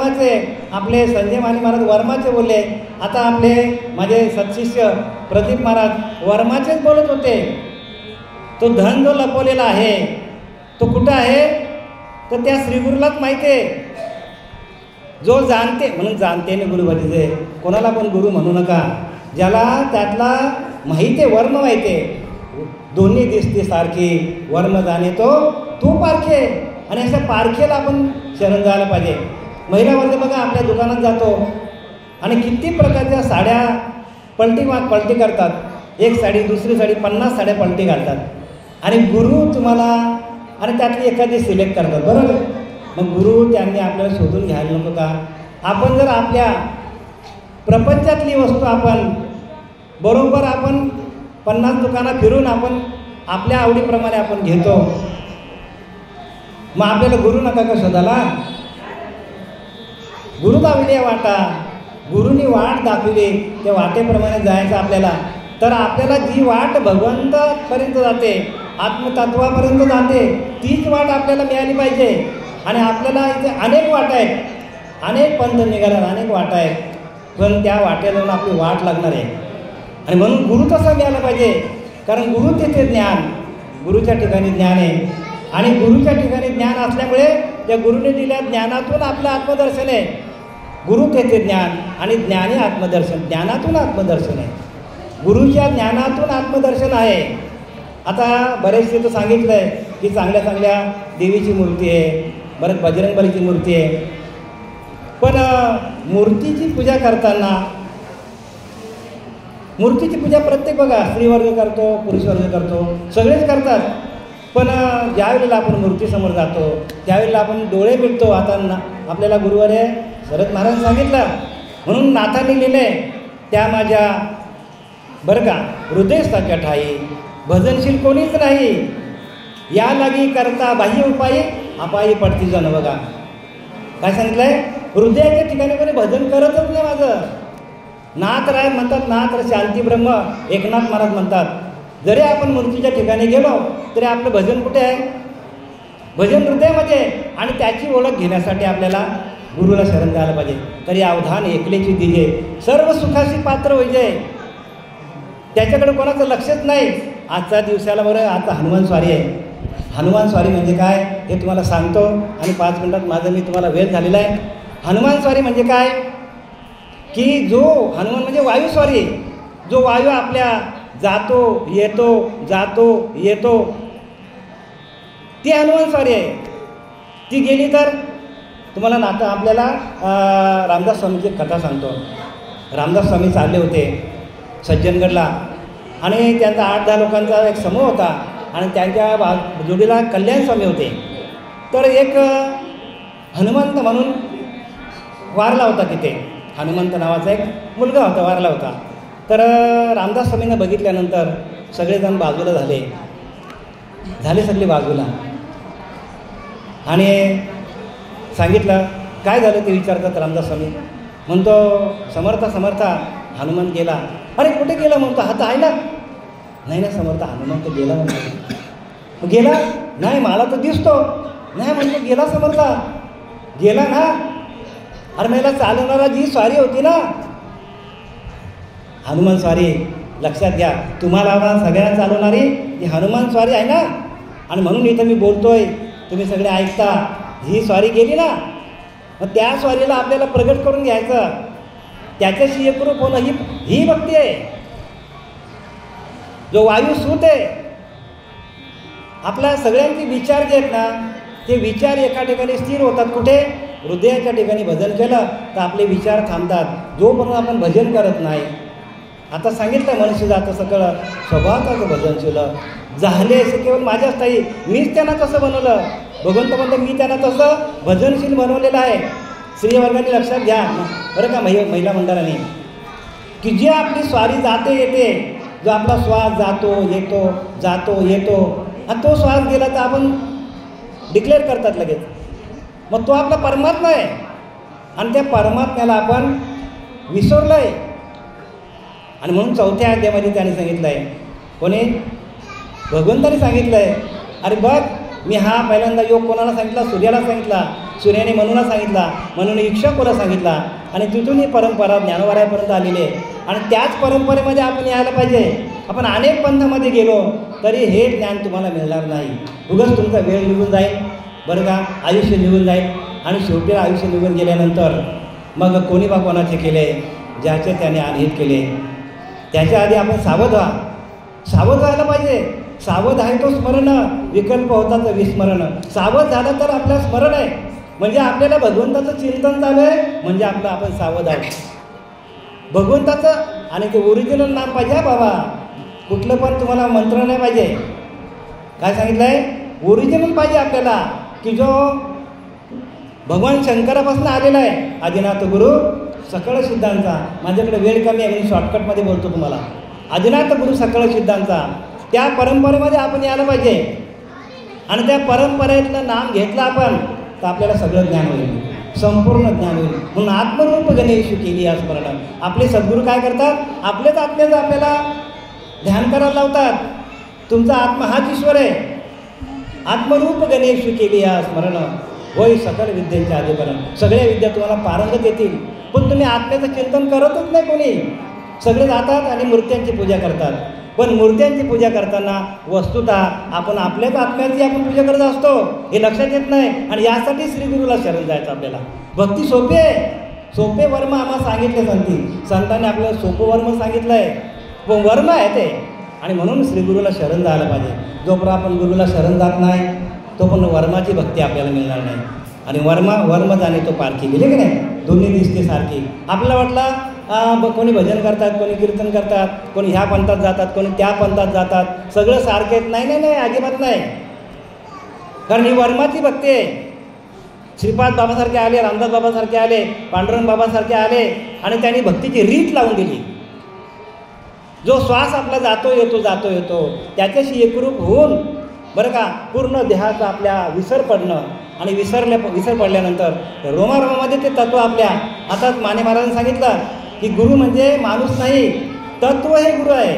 वर्माचे, आपले संजय माने महाराज वर्माचे बोलले. आता आपले माझे सत्शिष्य प्रदीप महाराज वर्माचेच बोलत होते. तो धन जो लपवलेला आहे तो कुठं आहे तर त्या श्रीगुरूलाच माहिती आहे. जो जाणते म्हणून जाणते ने गुरु भजिते. कोणाला पण गुरु म्हणू नका. ज्याला त्यातला माहिती आहे, वर्म माहिती आहे. दोन्ही दिसते सारखी, वर्म जाणे तो तू पारखे. आणि अशा पारखेला आपण शरण जायला पाहिजे. महिला वर्ग बघा आपल्या दुकानात जातो आणि किती प्रकारच्या साड्या पलटी करतात. एक साडी दुसरी साडी 50 साड्या पलटी घालतात. आणि गुरु तुम्हाला आणि त्यातली एखादी सिलेक्ट करतात, बरोबर. मग गुरु त्यांनी आपल्याला शोधून घ्यायला नको का. आपण जर आपल्या प्रपंचातली वस्तू आपण बरोबर आपण 50 दुकानं फिरून आपण आपल्या आवडीप्रमाणे आपण घेतो, मग आपल्याला गुरु नका का शोधायला. गुरु दाखविली वाटा, गुरुनी वाट दाखविली, त्या वाटेप्रमाणे जायचं आपल्याला. तर आपल्याला जी वाट भगवंतापर्यंत जाते, आत्मतत्वापर्यंत जाते, तीच वाट आपल्याला मिळाली पाहिजे. आणि आपल्याला इथे अनेक वाटा आहेत, अनेक पंथ निघाल्यात, अनेक वाटा आहेत, पण त्या वाटेला जाऊन आपली वाट लागणार आहे. आणि म्हणून गुरु तसा मिळाला पाहिजे. कारण गुरु तेथे ज्ञान, गुरुच्या ठिकाणी ज्ञान आहे. आणि गुरुच्या ठिकाणी ज्ञान असल्यामुळे त्या गुरुने दिल्या ज्ञानातून आपलं आत्मदर्शन आहे. गुरु तेथे ज्ञान आणि ज्ञानी आत्मदर्शन, ज्ञानातून आत्मदर्शन आहे. गुरुच्या ज्ञानातून आत्मदर्शन आहे. आता बरेचसे तर सांगितलं आहे की चांगल्या चांगल्या देवीची मूर्ती आहे, बरं बजरंगबलीची मूर्ती आहे. पण मूर्तीची पूजा करताना, मूर्तीची पूजा प्रत्येक बघा स्त्रीवर्ग करतो, पुरुषवर्ग करतो, सगळेच करतात. पण ज्यावेळेला आपण मूर्तीसमोर जातो त्यावेळेला आपण डोळे मिटतो. आता आपल्याला गुरुवारे शरद महाराज सांगितलं, म्हणून नाथांनी लिहिले त्या माझ्या बरं का हृदयस्थाच्या ठाई भजनशील कोणीच नाही, या लागी करता बाह्य उपायी अपायी पडती जण. बघा काय सांगितलंय, हृदयाच्या ठिकाणी कोणी भजन करतच नाही माझं. नाथराय म्हणतात, नाथ शांती ब्रह्म एकनाथ महाराज म्हणतात, जरी आपण मूर्तीच्या ठिकाणी गेलो तरी आपलं भजन कुठे आहे, भजन हृदयामध्ये. आणि त्याची ओळख घेण्यासाठी आपल्याला गुरुला शरण जायला पाहिजे. तरी अवधान एकलेची दिजे सर्व सुखाशी पात्र होईजे. त्याच्याकडे कोणाचं लक्षच नाही. आजच्या दिवसाला बरं, आता हनुमान स्वारी आहे. हनुमान स्वारी म्हणजे काय हे तुम्हाला सांगतो आणि 5 मिनिटात माझं मी तुम्हाला वेळ झालेला आहे. हनुमान स्वारी म्हणजे काय की जो हनुमान म्हणजे वायुस्वारी, जो वायू आपल्या जातो येतो, ती हनुमान स्वारी आहे. ती गेली तर तुम्हाला नातं आपल्याला रामदास स्वामीची कथा सांगतो. रामदास स्वामी चालले होते सज्जनगडला आणि त्यांचा 8-10 लोकांचा एक समूह होता आणि त्यांच्या जोडीला कल्याण स्वामी होते. तर एक हनुमंत म्हणून वारला होता तिथे. हनुमंत नावाचा एक मुलगा होता, वारला होता. तर रामदास स्वामींना बघितल्यानंतर सगळेजण बाजूला झाले सगळे बाजूला. आणि सांगितलं काय झालं ते विचारतात रामदास स्वामी. म्हणतो समर्था हनुमान गेला. अरे कुठे गेला म्हणतो, हात आहे ना. नाही ना समर्थ, हनुमंत गेला म्हणतो. गेला नाही, मला तर दिसतो नाही म्हणतो. गेला समर्था, गेला ना. अरे मला चालवणारा जी स्वारी होती ना हनुमान स्वारी, लक्षात घ्या, तुम्हाला सगळ्यांना चालवणारी ही हनुमान स्वारी आहे ना. आणि म्हणून इथं मी बोलतोय, तुम्ही सगळे ऐकता. ही स्वारी गेली ना, मग त्या स्वारीला आपल्याला प्रगट करून घ्यायचं, त्याच्याशी एकरूप होणं ही भक्ती आहे. जो वायू सूत आहे, आपल्या सगळ्यांचे विचार जे आहेत ना ते विचार एका ठिकाणी स्थिर होतात. कुठे, हृदयाच्या ठिकाणी भजन केलं तर आपले विचार थांबतात. जोपर्यंत आपण भजन करत नाही, आता सांगितलं मनुष्य जातं सकळ स्वभावाचं भजनशील झाले असे केवळ माझ्या स्थायी, मीच त्यांना तसं बनवलं. भगवंत म्हणतो मी त्यांना तसं भजनशील बनवलेलं आहे. स्त्रीवर्गाने लक्षात घ्या बरं का, महिला मंडळाने, की जी आपली स्वारी जाते येते, जो आपला श्वास जातो येतो आणि तो श्वास गेला तर आपण डिक्लेअर करतात लगेच, मग तो आपला परमात्मा आहे. आणि त्या परमात्म्याला आपण विसरलो आहे. आणि म्हणून 4थ्या अध्यायामध्ये त्याने सांगितलं आहे, कोणी, भगवंताने सांगितलं आहे, अरे बघ मी हा पहिल्यांदा योग कोणाला सांगितला? सूर्याला सांगितला, सूर्याने मनूला सांगितला, मनूने इक्ष्वाकूला सांगितला आणि तिथून ही परंपरा ज्ञानोबारायापर्यंत आलेली आहे. आणि त्याच परंपरेमध्ये आपण यायला पाहिजे. आपण अनेक पंथामध्ये गेलो तरी हे ज्ञान तुम्हाला मिळणार नाही. उगाच तुमचा वेळ निघून जाईल, बरं का, आयुष्य निघून जाईल. आणि शेवटी आयुष्य निघून गेल्यानंतर मग कोणी बा कोणाचे केले, ज्याचे त्याने अनहित केले. त्याच्या आधी आपण सावध व्हा, सावध व्हायला पाहिजे. सावध आहे तो स्मरण, विकल्प होता तर विस्मरण. सावध झालं तर आपलं स्मरण आहे, म्हणजे आपल्याला भगवंताचं चिंतन चालू आहे, म्हणजे आपलं आपण सावध आहोत भगवंताचं. आणि ते ओरिजिनल नाम पाहिजे हा बाबा, कुठलं पण तुम्हाला मंत्र नाही पाहिजे. काय सांगितलं आहे? ओरिजिनल पाहिजे आपल्याला, की जो भगवान शंकरापासून आलेला आहे. आदिनाथ गुरु सकळ सिद्धांचा. माझ्याकडे वेळ कमी आहे म्हणून शॉर्टकटमध्ये बोलतो तुम्हाला. आदिनाथ गुरु सकळ सिद्धांचा, त्या परंपरेमध्ये आपण यायला पाहिजे. आणि त्या परंपरेतलं नाम घेतलं आपण तर आपल्याला सगळं ज्ञान होईल, संपूर्ण ज्ञान होईल. म्हणून आत्मरूप गणेश केली आज स्मरण. आपले सद्गुरू काय करतात? आपलेच आत्म्याचं आपल्याला ध्यान करायला लावतात. तुमचा आत्मा हाच ईश्वर आहे. आत्मरूप गणेश केली या स्मरण, होय सकल विद्येच्या आधीपर्यंत. सगळ्या विद्या तुम्हाला पारंगत येतील, पण तुम्ही आत्म्याचं चिंतन करतच नाही कोणी. सगळे जातात आणि मूर्त्यांची पूजा करतात. पण मूर्त्यांची पूजा करताना वस्तुतः आपण आपल्याच आत्म्याची आपण पूजा करत असतो, हे लक्षात येत नाही. आणि यासाठी श्रीगुरूला शरण जायचं आपल्याला. भक्ती सोपी आहे, सोपे वर्म आम्हाला सांगितले संतांनी आपल्याला सोपं वर्म सांगितलं आहे, पण वर्म आहे ते. आणि म्हणून श्रीगुरूला शरण जायला पाहिजे. जोपर्यंत आपण गुरुला शरण जात नाही तोपर्यंत वर्माची भक्ती आपल्याला मिळणार नाही. आणि वर्म जाणे तो पारखी गेले की नाही, दोन्ही दिसते सारखी. आपल्याला वाटलं कोणी भजन करतात, कोणी कीर्तन करतात, कोणी ह्या पंथात जातात, कोणी त्या पंथात जातात, सगळं सारखेच. नाही, अजिबात नाही. कारण ही वर्माची भक्ती आहे. श्रीपाद बाबासारखे आले, रामदास बाबासारखे आले, पांडुरंग बाबासारखे आले आणि त्यांनी भक्तीची रीत लावून दिली. जो श्वास आपला जातो येतो त्याच्याशी एकरूप होऊन, बरं का, पूर्ण देहाचा आपल्या विसर पडणं. आणि विसर पडल्यानंतर रोमारोमामध्ये ते तत्व आपल्या. आता माने महाराजांनी सांगितलं की गुरु म्हणजे माणूस नाही, तत्व हे गुरु आहे.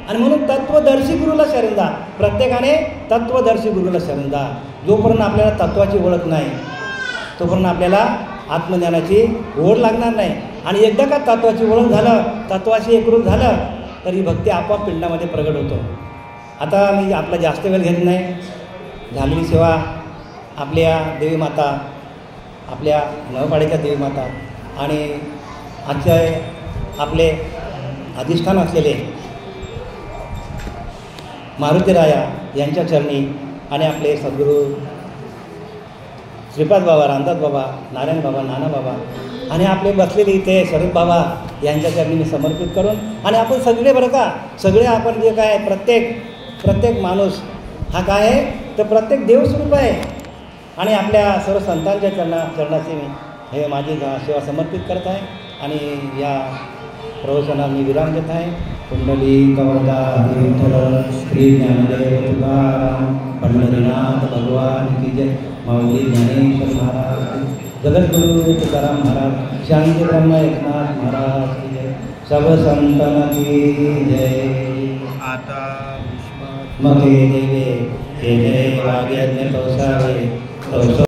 आणि म्हणून तत्वदर्शी गुरुला शरण जा. प्रत्येकाने तत्वदर्शी गुरुला शरण जा. जोपर्यंत आपल्याला तत्वाची ओळख नाही तोपर्यंत आपल्याला आत्मज्ञानाची ओढ लागणार नाही. आणि एकदा का तत्वाची ओळख झालं, तत्वाशी एकरूप झालं, तर ही भक्ती आपोआप पिंडामध्ये प्रगट होतो. आता मी आपला जास्त वेळ घेत नाही. झालेली सेवा आपल्या देवी माता, आपल्या नवपाड्याच्या देवी माता आणि आजचे आपले अधिष्ठान असलेले मारुतीराया यांच्या चरणी आणि आपले सद्गुरू श्रीपाद बाबा, रामदास बाबा, नारायण बाबा, नाना बाबा आणि आपले बसलेले इथे शरद बाबा यांच्या चरणी मी समर्पित करून, आणि आपण सगळे, बरं का, सगळे आपण जे काय प्रत्येक माणूस हा काय आहे तर प्रत्येक देवस्वरूप आहे. आणि आपल्या सर्व संतांच्या चरणाची मी हे माझी सेवा समर्पित करत आहे. आणि या प्रवचनात मी विराम देत आहे. कुंडली कवरदा विठ्ठल श्री ज्ञानदेव तुकाराम पंढरीनाथ भगवान की जय. माऊली ज्ञानेश्वर महाराज, जगद्गुरु तुकाराम महाराज, शांती ब्रह्म एकनाथ महाराज की जय. सब संतन की जय. आता मगे देवे हे जय वाग्यज्ञ तोसावे